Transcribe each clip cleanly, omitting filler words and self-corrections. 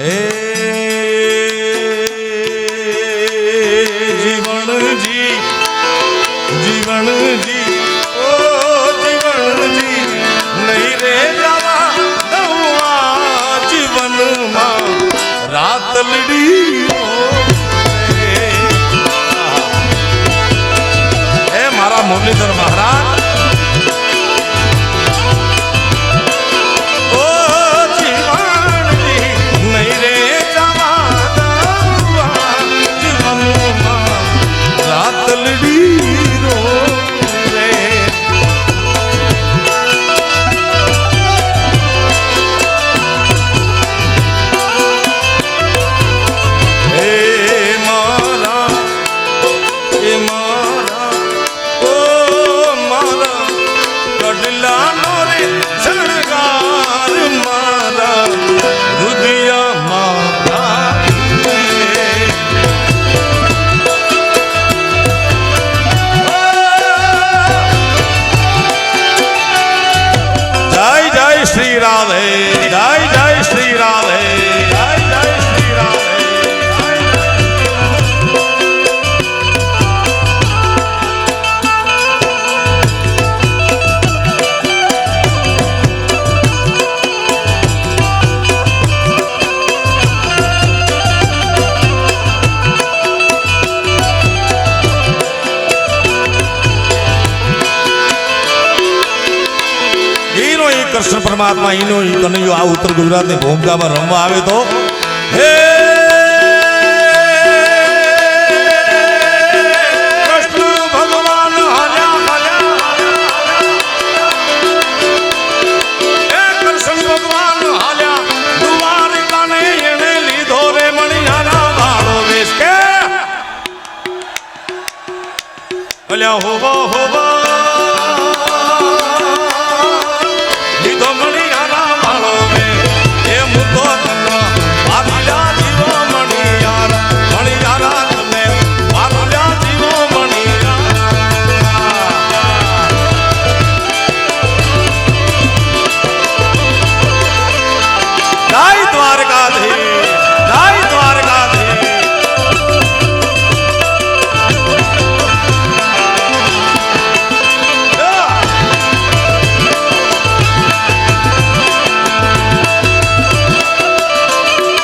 હે જીવનજી જીવનજી ઓ જીવનજી નહીં રે જવા દઉં જીવનમાં રાત લડી હે મારા મુરલીધર મહારાજ श्री राधे जय जय श्री राधे जय जय श्री राधे कृष्ण परमात्मा इनो कन्हैयो आ उत्तर गुजरात ने भूमिका में रमवा आवे तो हे कृष्ण भगवान हाल्या हाल्या हे कृष्ण भगवान हाल्या द्वारिका ने एने लीधो रे मणियाना वाळो वेश के अल्या होवा होवा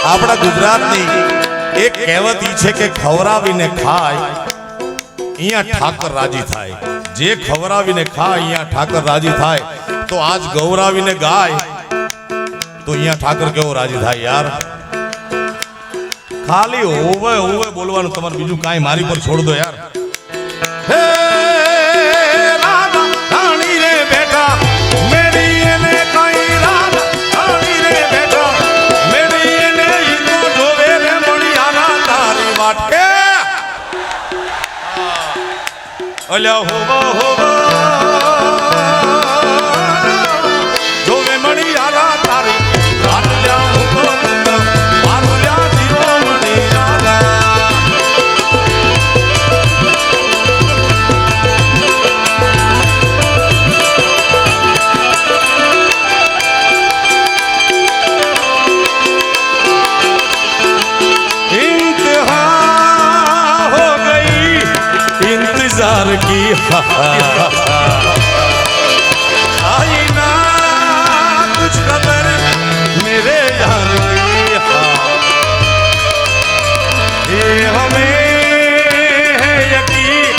આપણા ગુજરાતની એક કહેવત છે કે ખવરાવીને ખાય અહીંયા ઠાકર રાજી થાય જે ખવરાવીને ખાય અહીંયા ઠાકર રાજી થાય તો આજ ગૌરાવીને ગાય તો અહીંયા ઠાકર કેવો રાજી થાય યાર ખાલી હોવે હોવે બોલવાનું તમારે બીજું કાંઈ મારી પર છોડ દો યાર હે રાધા રાણી રે બેટા મેરી એને કઈ રાધા રાણી રે બેટા અલ્યા હોવા હોવા જોવે મણિયારા તારી વાટલ્યા હોવા મારુલ્યા જીવો મણિયારા इंतजार की आई ना कुछ खबर मेरे यार की ये हमें है यकीन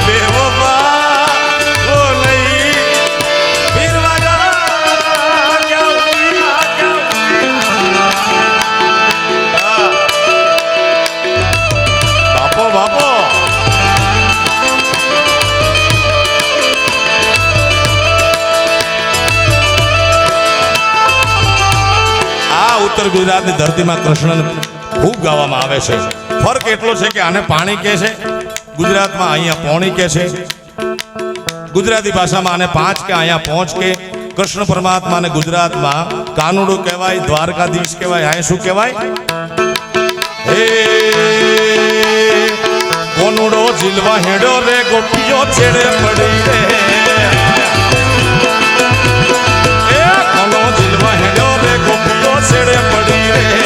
बेवफा वो नहीं फिर वजह क्या हुई बापो बापो उत्तर गुजरात की धरती में कृष्ण खूब गावामां आवे छे फर्क एटलो छे के आने पाणी कहे छे गुजरात में अहींया पोणी कहे छे गुजराती भाषा में आने पांच के अहींया पहुंच के कृष्ण परमात्मा ने गुजरात में कानुडो कहेवाय द्वारकाधीश कहेवाय अहीं शुं कहेवाय हे कोनुडो झीलवा हेडो रे गोपियो छेड़े पड़ी रे ए कोनो झीलवा हेडो रे गोपियो छेड़े पड़ी रे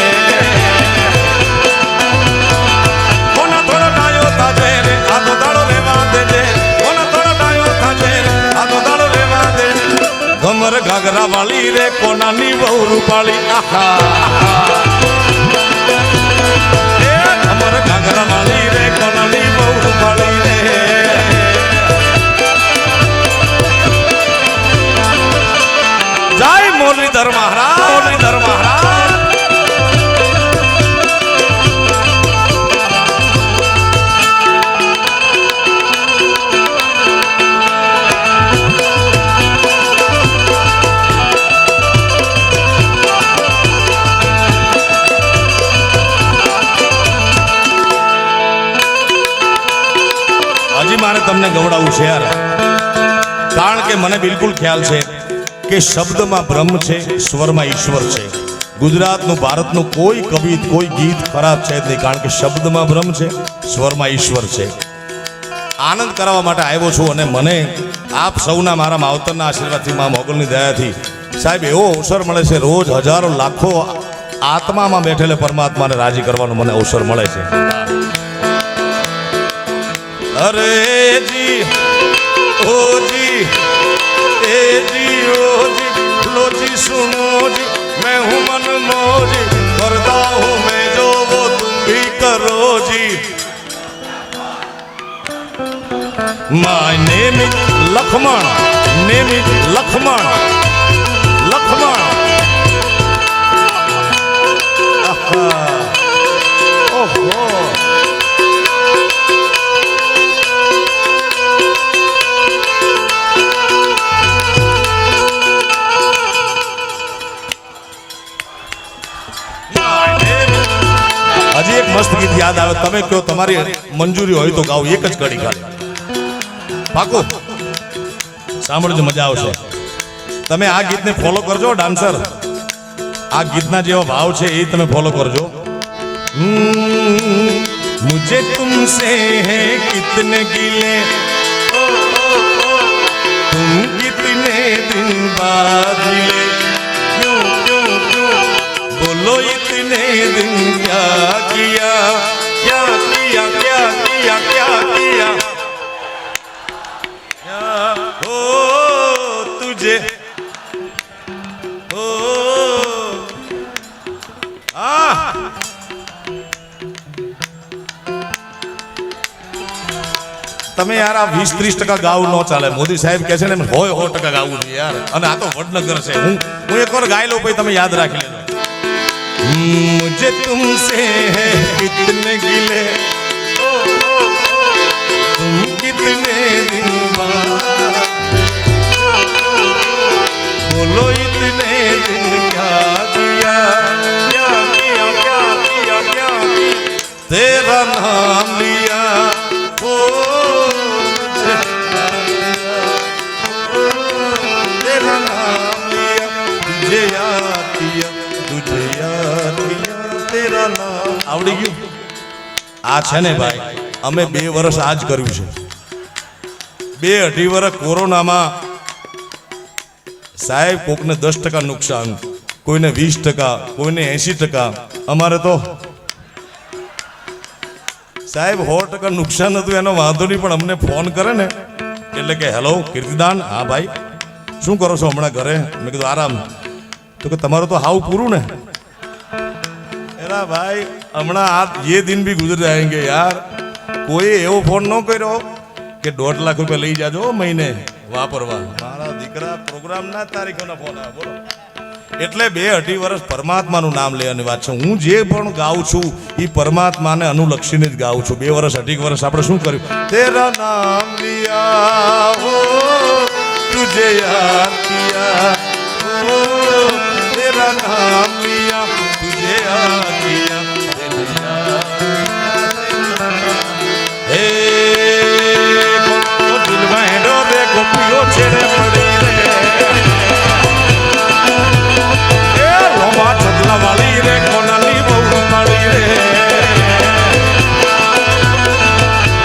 રે કોનાની બહુ રૂપાળી આહા અમર ઘાઘરા વાળી રે કોનાની બહુ રૂપાળી રે જય મુરલીધર મહારાજ મુરલીધર મહારાજ મારે તમને ગવડાવું છે યાર કારણ કે મને બિલકુલ ખ્યાલ છે કે શબ્દમાં બ્રહ્મ છે સ્વરમાં ઈશ્વર છે ગુજરાતનું ભારતનું કોઈ કવિ કોઈ ગીત ખરાબ છે જ નહીં કારણ કે શબ્દમાં બ્રહ્મ છે સ્વરમાં ઈશ્વર છે આનંદ કરાવવા માટે આવ્યો છું અને મને આપ સૌના મારા માવતરના આશીર્વાદથી મા મોગલની દયાથી સાહેબ એવો અવસર મળે છે રોજ હજારો લાખો આત્મામાં બેઠેલે પરમાત્માને રાજી કરવાનો મને અવસર મળે છે अरे जी ओ जी ए जी ओ जी लो जी सुनो जी मैं हूँ मन मोजी करता हूँ मैं जो वो तुम भी करो जी my name is Laxman name is Laxman Laxman ओहो હજી એક મસ્ત ગીત યાદ આવે તમે કહો તમારી મંજૂરી હોય તો ગાઓ એક જ કડી ખાલી પાકું સાંભળજો મજા આવશે તમે આ ગીતને ફોલો કરજો ડાન્સર આ ગીતના જેવા ભાવ છે એ તમે ફોલો કરજો મુझे तुमसे है कितने गिले तुम कितने दिन बाद मिले क्यों क्यों क्यों बोलो इतने दिन क्या किया क्या किया क्या किया क्या किया हो तुझे हो તમે યાર આ 20-30% ગાવું ન ચાલે મોદી સાહેબ કહે છે ને હોય 100% ગાવું છે યાર અને આ તો વડનગર છે હું એકવાર ગાઈ લઉં પછી તમે યાદ રાખી લેજો मुझे तुमसे है कितने गिले तुम कितने दिन बाद बोलो इतने दिन क्या किया क्या किया क्या किया क्या किया तेरा नाम लिया ओ तेरा नाम लिया तुझे याद किया तुझे याद किया तेरा नाम આવડી ગયું આ છે ને ભાઈ અમે 2 વર્ષ આ જ કર્યું છે 2-2.5 વર્ષ કોરોનામાં સાહેબ કોકને 10% નુકસાન કોઈને 20% કોઈને 80% અમારે તો સાહેબ 100% નુકસાન હતું એનો વાંધો નહીં પણ અમને ફોન કરે ને એટલે કે હેલો કીર્તિદાન હા ભાઈ શું કરો છો હમણાં ઘરે મેં કીધું આરામ તો કે તમારું તો હાવ પૂરું ને એલા ભાઈ હમણાં આ ये दिन भी गुजर जाएंगे यार કોઈ એવો ફોન ન કર્યો કે 1.5 લાખ રૂપિયા લઈ જાજો મહિને વાપરવા મારા દીકરા પ્રોગ્રામના તારીખોના ફોન આવે બોલો એટલે 2-2.5 વર્ષ પરમાત્માનું નામ લેવાની વાત છે હું જે પણ ગાઉં છું એ પરમાત્માને અનુલક્ષીને જ ગાઉં છું 2 વર્ષ 2.5 વર્ષ આપણે શું કર્યું તેરા નામ લિયા હો તુજે યાદ કિયા હો तेरा नाम लिया तुझे याद किया हे दिल में डोरे गोपियों छेड़े पड़ी रे ए रोमा चदला वाली रे कोनाली बहु माड़ी रे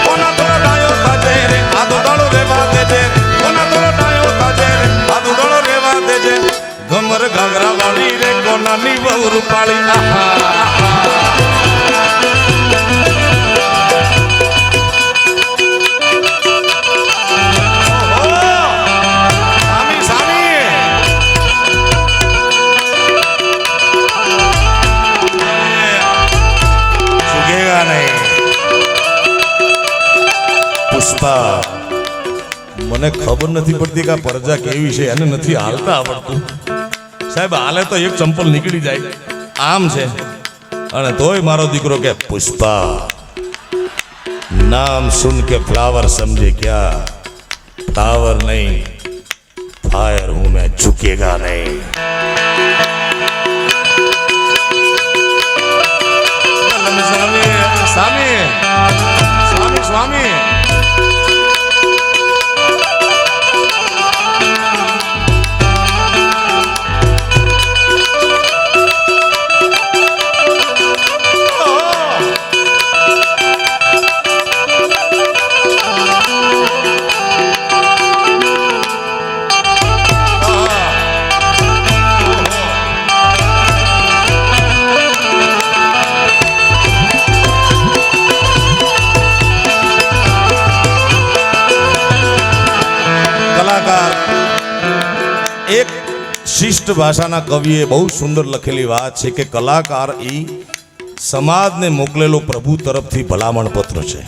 कोना तोरा डायो ताजे रे आदो दाड़ो रे बाते दे कोना तोरा डायो ताजे रे आदो दाड़ो रे बाते दे घमर घाघरा वाली रे कोना હાલતા મને ખબર નથી પડતી કે આ પરજા કેવી છે એને નથી હાલતા આવડતું સાહેબ હાલે તો એક ચંપલ નીકળી જાય આમ છે અને તોય મારો દીકરો કે પુષ્પા नाम सुन के फ्लावर समझे क्या फ्लावर नहीं फायर हूं मैं झुकेगा नहीं स्वामी स्वामी स्वामी स्वामी એક શિષ્ટ ભાષાના કવિએ બહુ સુંદર લખેલી વાત છે કે કલાકાર એ સમાજને મોકલેલો પ્રભુ તરફથી ભલામણ પત્ર છે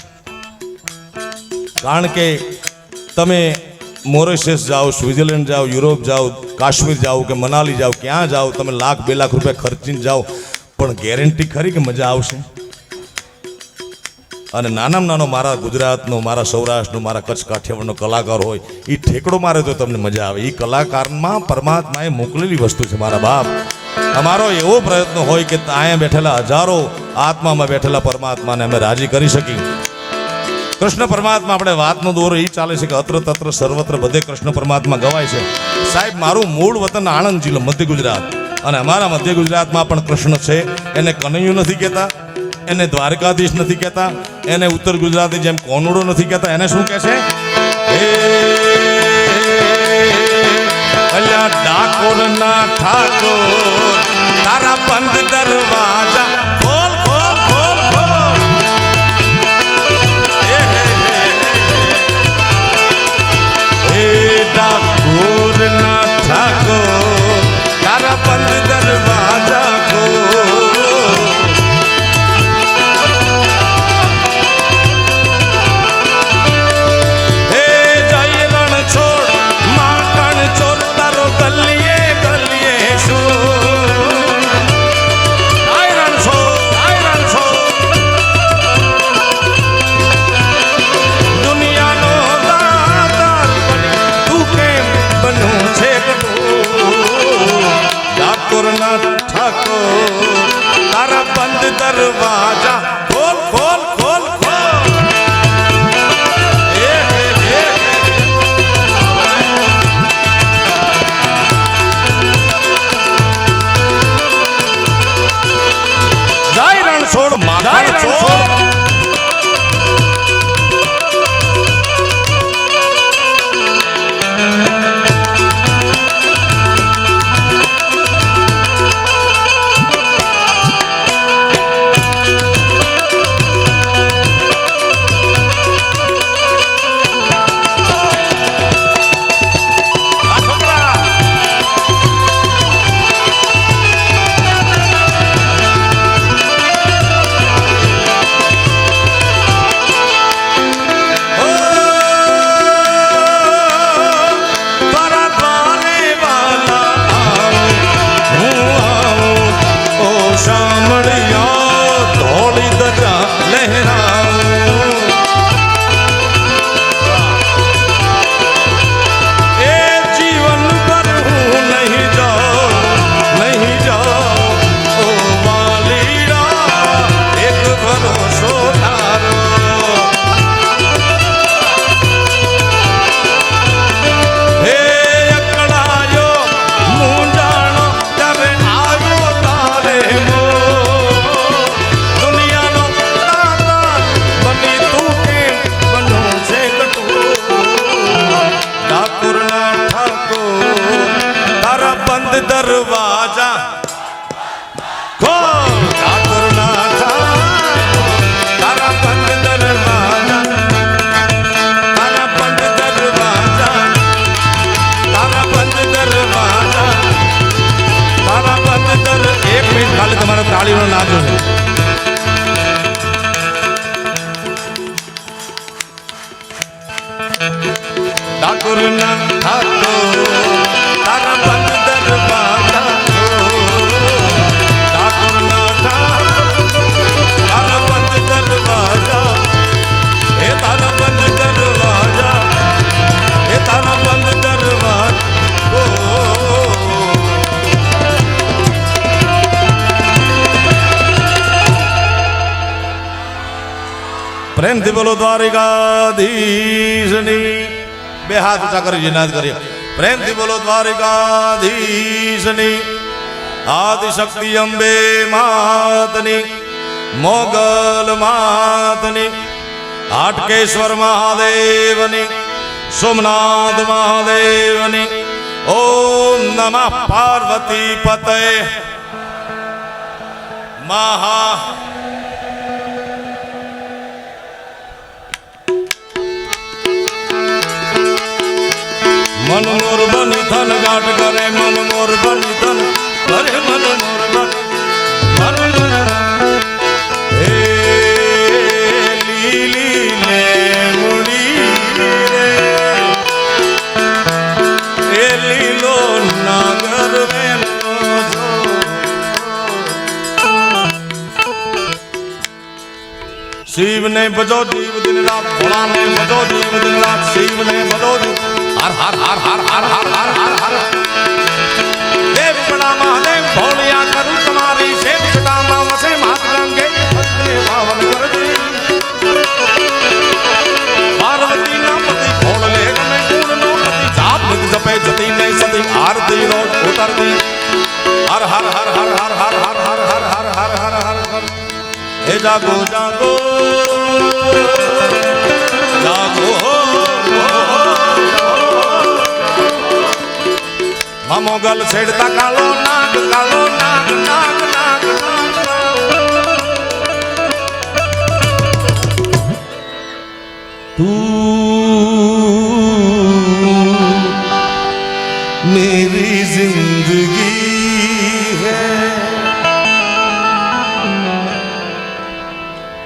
કારણ કે તમે મોરેશિયસ જાઓ સ્વિટ્ઝરલેન્ડ જાઓ યુરોપ જાઓ કાશ્મીર જાઓ કે મનાલી જાઓ ક્યાં જાઓ તમે લાખ 2 લાખ રૂપિયા ખર્ચીને જાઓ પણ ગેરંટી ખરી કે મજા આવશે અને નાનામાં નાનો મારા ગુજરાતનો મારા સૌરાષ્ટ્રનો મારા કચ્છ કાઠિયાવાડનો કલાકાર હોય એ ઠેકડો મારે તો તમને મજા આવે એ કલાકારમાં પરમાત્માએ મોકલેલી વસ્તુ છે મારા બાપ અમારો એવો પ્રયત્ન હોય કે અહીંયા બેઠેલા હજારો આત્મામાં બેઠેલા પરમાત્માને અમે રાજી કરી શકી કૃષ્ણ પરમાત્મા આપણે વાતનો દોર એ ચાલે છે કે અત્ર તત્ર સર્વત્ર બધે કૃષ્ણ પરમાત્મા ગવાય છે સાહેબ મારું મૂળ વતન આણંદ જિલ્લો મધ્ય ગુજરાત અને અમારા મધ્ય ગુજરાતમાં પણ કૃષ્ણ છે એને કનૈયું નથી કહેતા એને દ્વારકાધીશ નથી કહેતા એને ઉત્તર ગુજરાતી જેમ કોનુડો નથી કહેતા એને શું કહે છે અલ્યા ડાકોર ના ઠાકોર તારા બંધ દરવાજા ખોલ ખોલ ખોલ ખોલ એ ડાકોર ના ઠાકોર તારા બંધ દરવાજા ખોલ तारा बंद दरवाजा खोल खोल खोल खोल जाय रण छोड़ माखण छोड़ दरवाजा खोल ठाकुर नाथा तारा बंद दरवाजा तारा बंद दरवाजा तारा बंद दरवाजा तारा बंद दर एक मिनट खाली तुम्हारा ताळीનો નાદ છે ઠાકુર ના ખાતો તારા બંધ દરવાજા ઠાકુર ના તારા બંધ દરવાજા હે તારા બંધ દરવાજા હે તારા બંધ દરવાજા પ્રેમથી બોલો દ્વારિકાધીશની બે હાથ ઊંચા કરી નાદ કરીએ પ્રેમથી બોલો દ્વારિકાધીશની આદિશક્તિ અંબે માતની મોગલ માતની હાટકેશ્વર મહાદેવની સોમનાથ મહાદેવની ઓમ નમઃ પાર્વતી પતય મહા મન મોર બની ધન ગાટ કરે મન મોર બની ધન કરે મન મોર બની હે લીલી ને મુડી રે એ લીલો નાગર વેનો જો શિવ ને ભજો જીવ દિન રાત ભોળા ને ભજો જીવ દિન રાત શિવ ને ભજો हर हर हर हर हर हर हर हर हर देव बड़ा महादेव भोलिया करूं तुम्हारी सेव सदा वसे मात गंगे भक्ति पावन कर दी पार्वती नामती भोल ले गमे गुण नो पति जाप नित जपे जति नहीं सती आरती रोज उतर दी हर हर हर हर हर हर हर हर हर हर हर हर हर हर हे जागो जागो जागो मोगल छेड़ता कालो नाग नाग नाग नाग तू मेरी जिंदगी है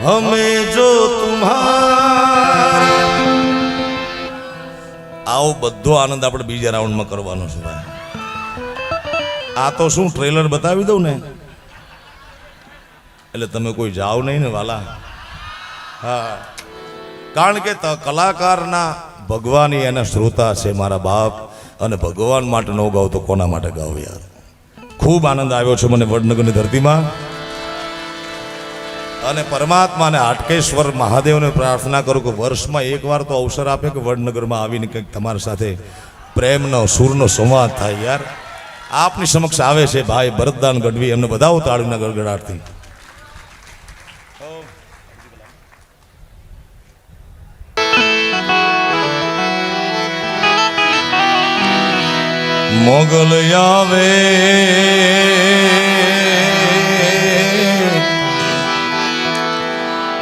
हमें जो तुम्हारा आओ बद्धो आनंद આપણે બીજા રાઉન્ડમાં કરવાનો છે ભાઈ આ તો શું ટ્રેલર બતાવી દઉં ને એટલે તમે કોઈ જાઓ નહીં ને વાલા હા કારણ કે કલાકારના ભગવાન એના શ્રોતા છે મારા બાપ અને ભગવાન માટે ન ગાવ તો કોના માટે ગાવ યાર ખૂબ આનંદ આવ્યો છે મને વડનગરની ધરતીમાં અને પરમાત્માને હાટકેશ્વર મહાદેવને પ્રાર્થના કરું કે વર્ષમાં એકવાર તો અવસર આપે કે વડનગરમાં આવીને કંઈક તમારી સાથે પ્રેમનો સૂરનો સંવાદ થાય યાર આપની સમક્ષ આવે છે ભાઈ ભરતદાન ગઢવી એમને બધાઓ તાળીના ગડગડાટથી મોગલ આવે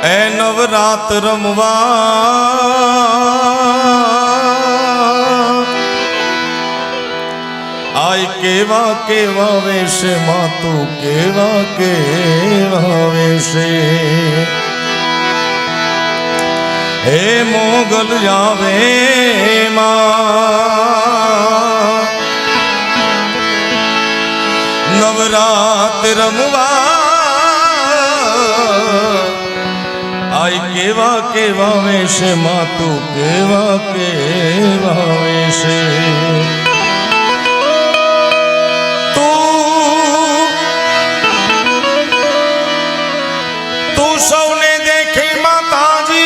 એ નવરાત રમવા આય કેવા કેવા વેશે માતું કેવા કેવા વેશે હે મોગલ આવે માં નવરાત રમવા આય કેવા કેવા વેશે માતું કેવા કેવા વેશે સૌને દેખે માતાજી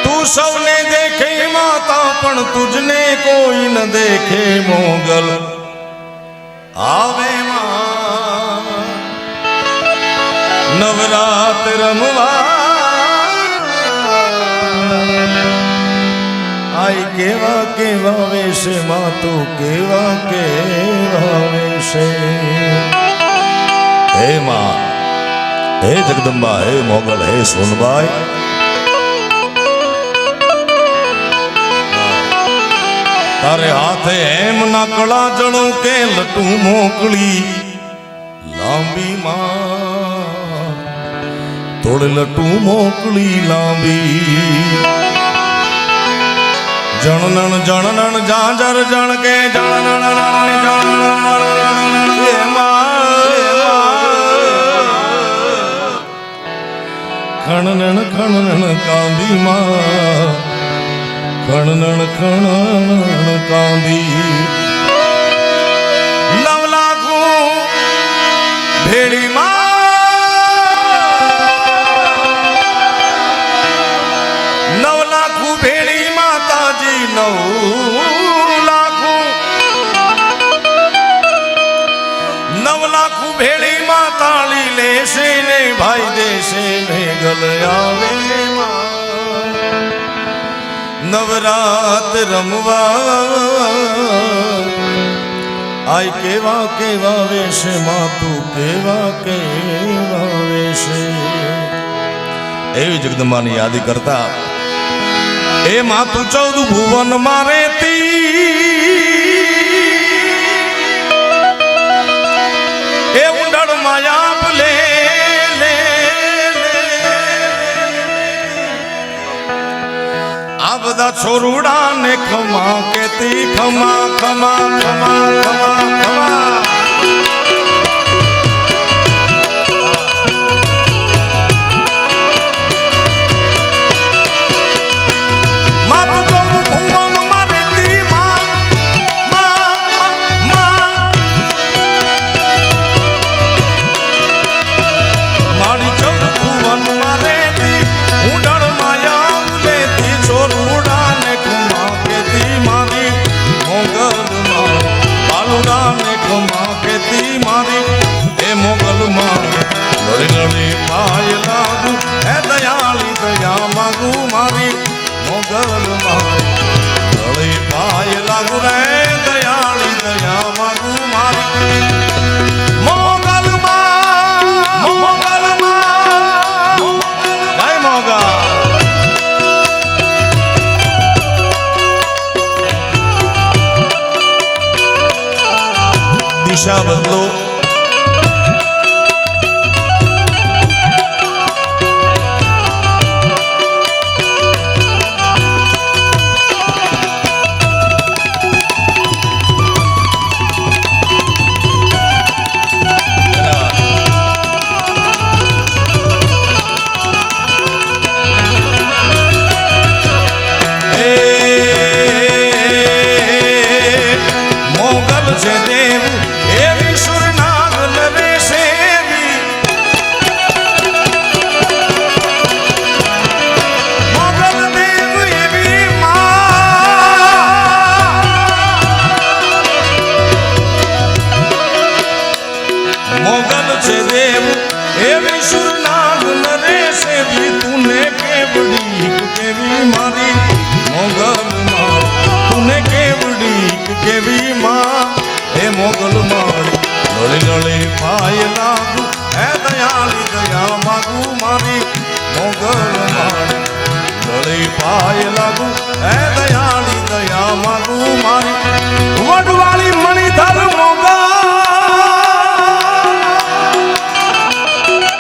તું સૌને દેખે માતા પણ તુજને કોઈ ન દેખે મોગલ આવે નવરાત રમવા આય કેવા કેવા વેશે માતું કેવા કેવા વેશે હે માં હે જગદંબા હે મોગલ હે સોનબાઈ અરે હાથે એમ ના કળા જણું કે લટું મોકલી લાંબી માં થોડે લટું મોકલી લાંબી જણનણ જણનણ જાજર જણ કે ખણનણ ખણનણ કાંદી માં ખણનણ ખણનણ કાંદી લવ લાખો ભેડી માં નવ લાખું ભેડી માતાજી નવ લાખું ભેડી માં તાળી લેશે ને ભાઈ દેશે ને ગલ આવે નવરાત રમવા આય કેવા કેવા વેશે માતું કેવા કેવા વેશે એવી જગદંબાની યાદી કરતા એ માતું 14 ભુવન મારેતી એ ઉંડળ માયાપ લે આ બધા છોરુડા ને ખમા કેતી ખમા ખમા ખમા ખમા ખમા દિશા બદલો મોગલ છે દેવ એવી સુરનાગ નરેશે મોગલ દેવ એવી મોગલ છે દેવ એવી સુરનાગ નરેશે તુને કેવડી કેવી મારી મોગલ માં તુને કેવડી કેવી માં હે મોગલ મારી નળી નળી પાય લાગુ હે દયાળી દયા માગુ મારી મોગલ મારી નળી પાય લાગુ હે દયાળી દયા માગુ મારી વડવાળી મણિધર મોગલ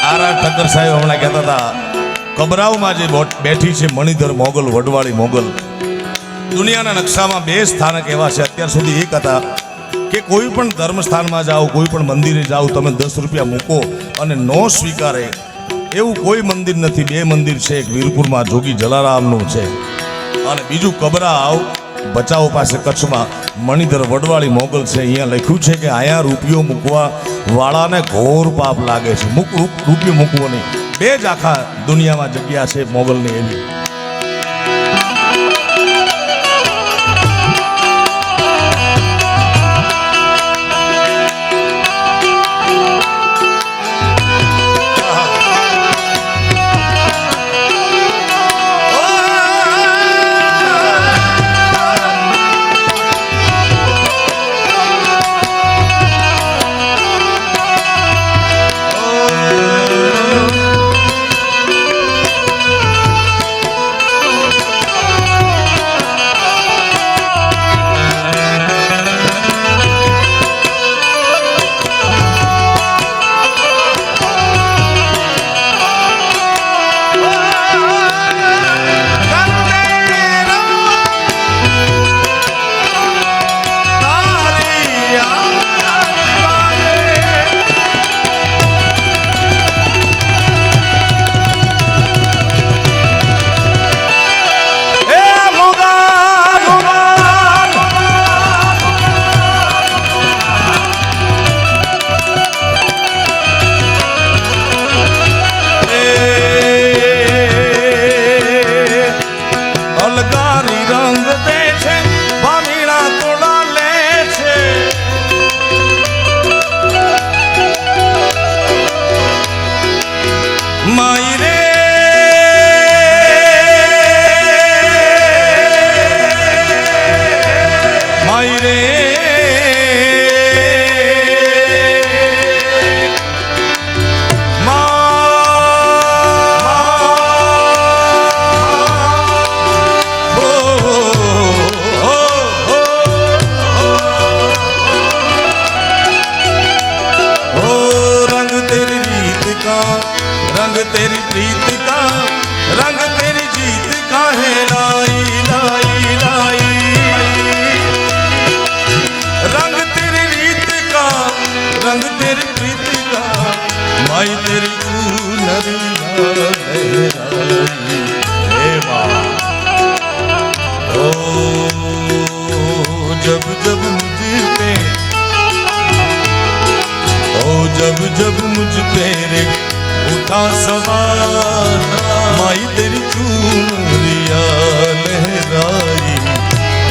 આરા ઠક્કર સાહેબ હમણાં કહેતા હતા કબરાવમાં જે બેઠી છે મણિધર મોગલ વડવાળી મોગલ દુનિયાના નકશામાં 2 સ્થાનક એવા છે અત્યાર સુધી એક હતા કે કોઈ પણ ધર્મસ્થાનમાં જાઓ કોઈ પણ મંદિરે જાઓ તમે 10 રૂપિયા મૂકો અને નો સ્વીકારે એવું કોઈ મંદિર નથી 2 મંદિર છે એક વીરપુરમાં જોગી જલારામનું છે અને બીજું કબરાવ બચાવ પાસે કચ્છમાં મણિધર વડવાળી મોગલ છે અહીંયા લખ્યું છે કે અહીંયા રૂપિયો મૂકવા વાળાને ઘોર પાપ લાગે છે રૂપિયો મૂકવો નહીં 2 જ આખા દુનિયામાં જગ્યા છે મોગલની એવી रंग तेरी प्रीति का माई तेरी चूनरिया लहराई हे माँ ओ जब जब मुझ पे ओ जब जब मुझ पे रे उठा सवार माई तेरी चूनरिया लहराई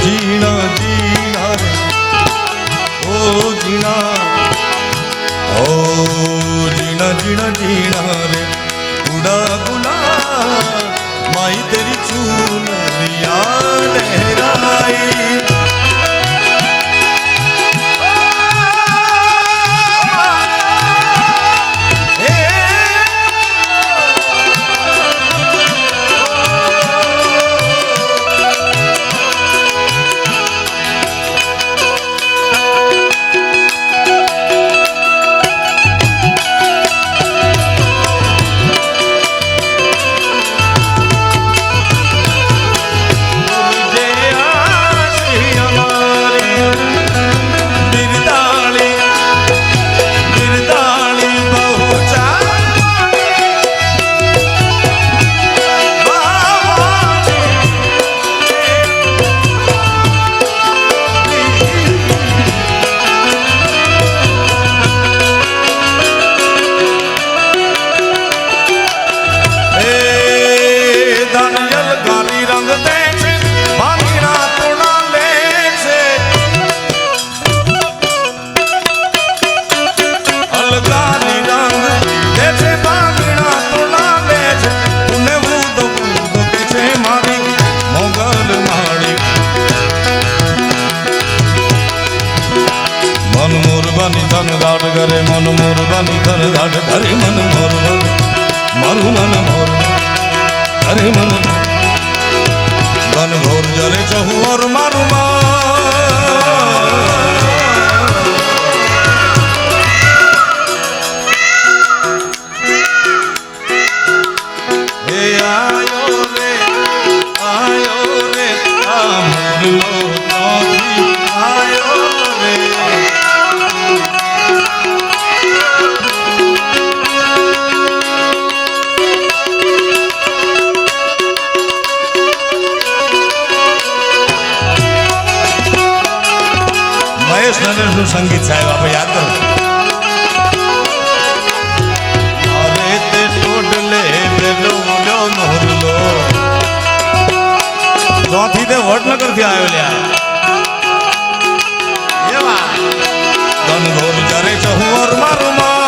जीना जीना रे ओ जीना ओ जीना जीना जीना रे उड़ा बुला माई तेरी चूनरिया लहराई ધન ગાઢ કરે મન મોર બની ધન ગાઢ કરે મન મોર બની મારું મન મોર કરે મન ઘન ઘોર જરે ચહુર મારું હે આયો રે આ મોરલો નથી આયો રે મહેશ નરેશનું સંગીત સાહેબ આપણે યાદ કરો અરે તે ટોડલે પેલો મોરલો ચોથી તે વડનગર થી આવ્યો લ્યા એવા ધન ઘોર જરે ચહુર મારું મારું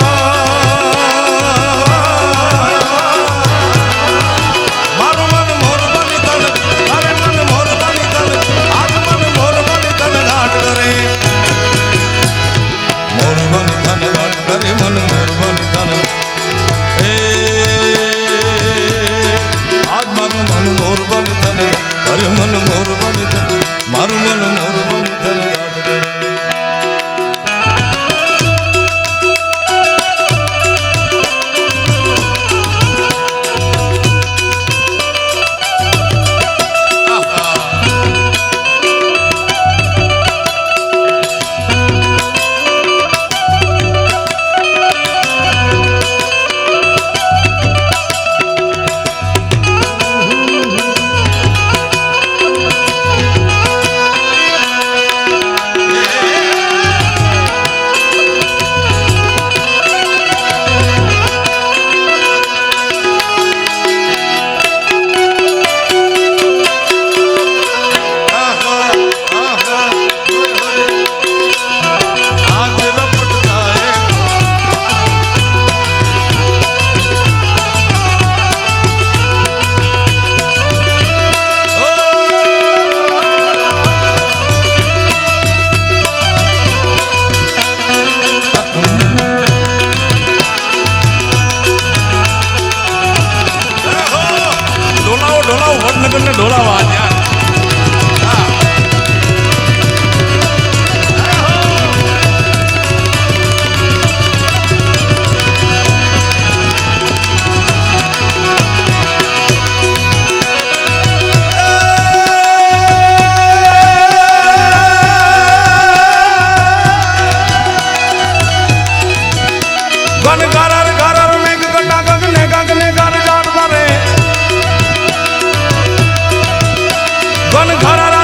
ગન ગરર ગરર મેઘ ગટા ગગને ગગને ગર જાટ ભરે ગન ગરર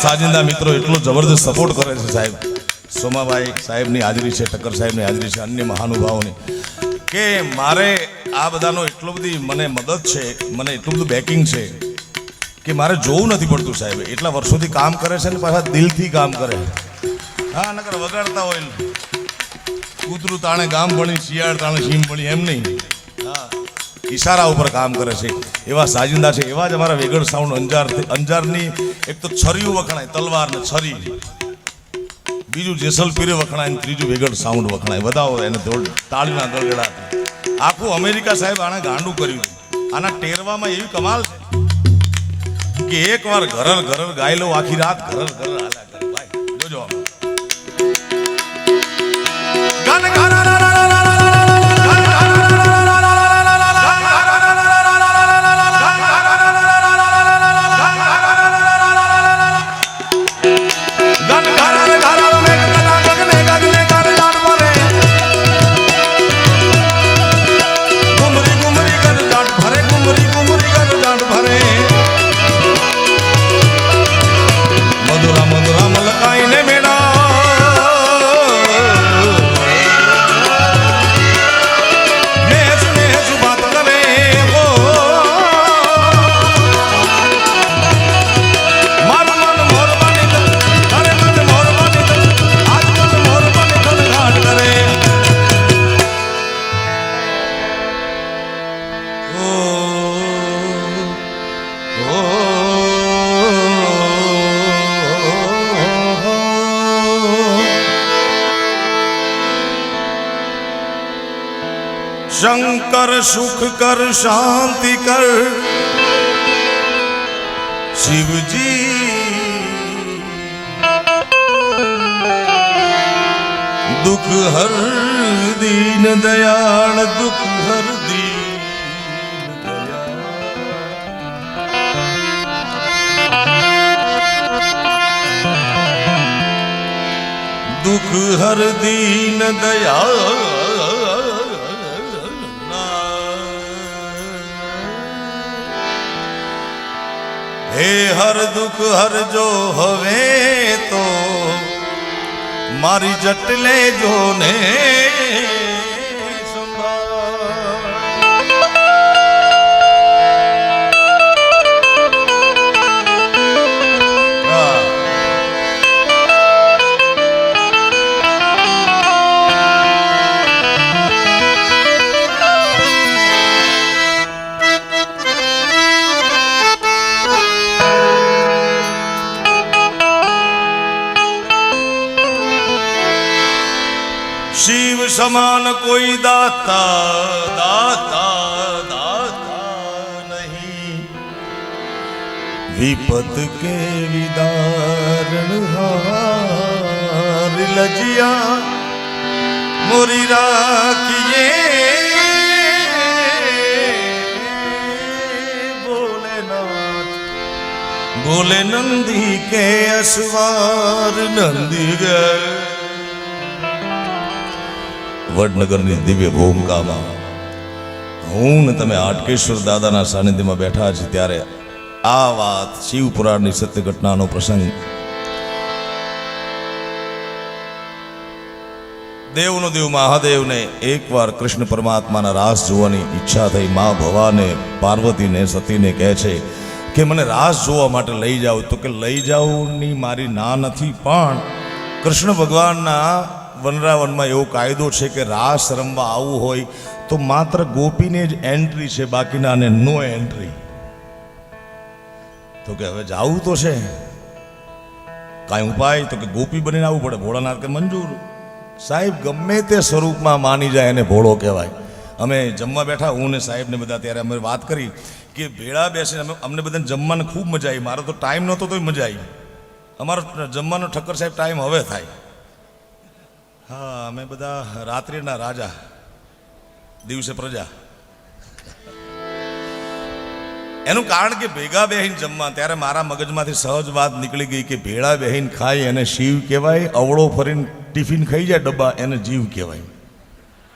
સાજિંદા મિત્રો એટલો જબરદસ્ત સપોર્ટ કરે છે સાહેબ. સોમાભાઈ સાહેબની હાજરી છે, ઠક્કર સાહેબની હાજરી છે, અન્ય મહાનુભાવોની, કે મારે આ બધાનો એટલો બધી મને મદદ છે, મને એટલું બધું બેકિંગ છે કે મારે જોવું નથી પડતું સાહેબ. એટલા વર્ષોથી કામ કરે છે ને પાછા દિલથી કામ કરે. હા, નકર વગાડતા હોય કૂતરું તાણે ગામ ભણી, શિયાળ તાણે શીમ ભણી, એમ નહીં. હા, ઈશારા ઉપર કામ કરે છે એવા સાજિંદા છે. એવા જ અમારા વેગડ સાઉન્ડ અંજારની એક તો છરીયું વખણાય, તલવાર ને છરી, બીજું જેસલપીરે વખણાય ને ત્રીજું વેગડ સાઉન્ડ વખણાય. બધાઓ એને તાળીના ગળગડા. આખું અમેરિકા સાહેબ આને ગાંડું કર્યું. આના ટેરવામાં એવી કમાલ છે કે એકવાર ઘરર ઘરર ગાય લો, આખી રાત ઘરર ઘરર હાલ્યા કરે. ભાઈ જોજો ગાન ગાન शंकर सुख कर शांति कर शिव जी दुख हर दीन दयाल दुख हर दीन दुख हर दीन दयाल હે હર દુઃખ હરજો હવે તો મારી જટલે જો ને शिव समान कोई दाता दाता दाता नहीं विपत के विदारण हार लजिया मोरी राखिए बोले नंदी के असवार नंदी गए વડનગરની દિવ્ય ભૂમિકામાં હું ને તમે હાટકેશ્વર દાદાના સાનિધ્યમાં બેઠા છે ત્યારે આ વાત શિવ પુરાણની સત્ય ઘટનાનો પ્રસંગ દેવનો દેવ મહાદેવને એકવાર કૃષ્ણ પરમાત્માના રાસ જોવાની ઈચ્છા થઈ. મા ભવાને પાર્વતીને સતીને કહે છે કે મને રાસ જોવા માટે લઈ જાઓ. તો કે લઈ જાઓની મારી ના નથી, પણ કૃષ્ણ ભગવાનના વનરાવનમાં એવો કાયદો છે કે રાસ રમવા આવવું હોય તો માત્ર ગોપીને જ એન્ટ્રી છે, બાકીનાને નો એન્ટ્રી. તો કે હવે જાવું તો છે, કાંઈ ઉપાય? તો કે ગોપી બનીને આવવું પડે. ભોળાનાથ કે મંજૂર. સાહેબ ગમે તે સ્વરૂપમાં માની જાય એને ભોળો કહેવાય. અમે જમવા બેઠા, હું ને સાહેબ ને બધા, ત્યારે અમે વાત કરી કે ભેળા બેસીને અમને બધાને જમવાને ખૂબ મજા આવી. મારો તો ટાઈમ નહોતો તોય મજા આવી. અમારો જમવાનો ઠક્કર સાહેબ ટાઈમ હવે થાય. હા, અમે બધા રાત્રિના રાજા, દિવસે પ્રજા. એનું કારણ કે ભેગા બેહીને જમવા. ત્યારે મારા મગજમાંથી સહજ વાત નીકળી ગઈ કે ભેળા બેહીને ખાય એને શિવ કહેવાય, અવળો ફરીને ટિફિન ખાઈ જાય ડબ્બા એને જીવ કહેવાય.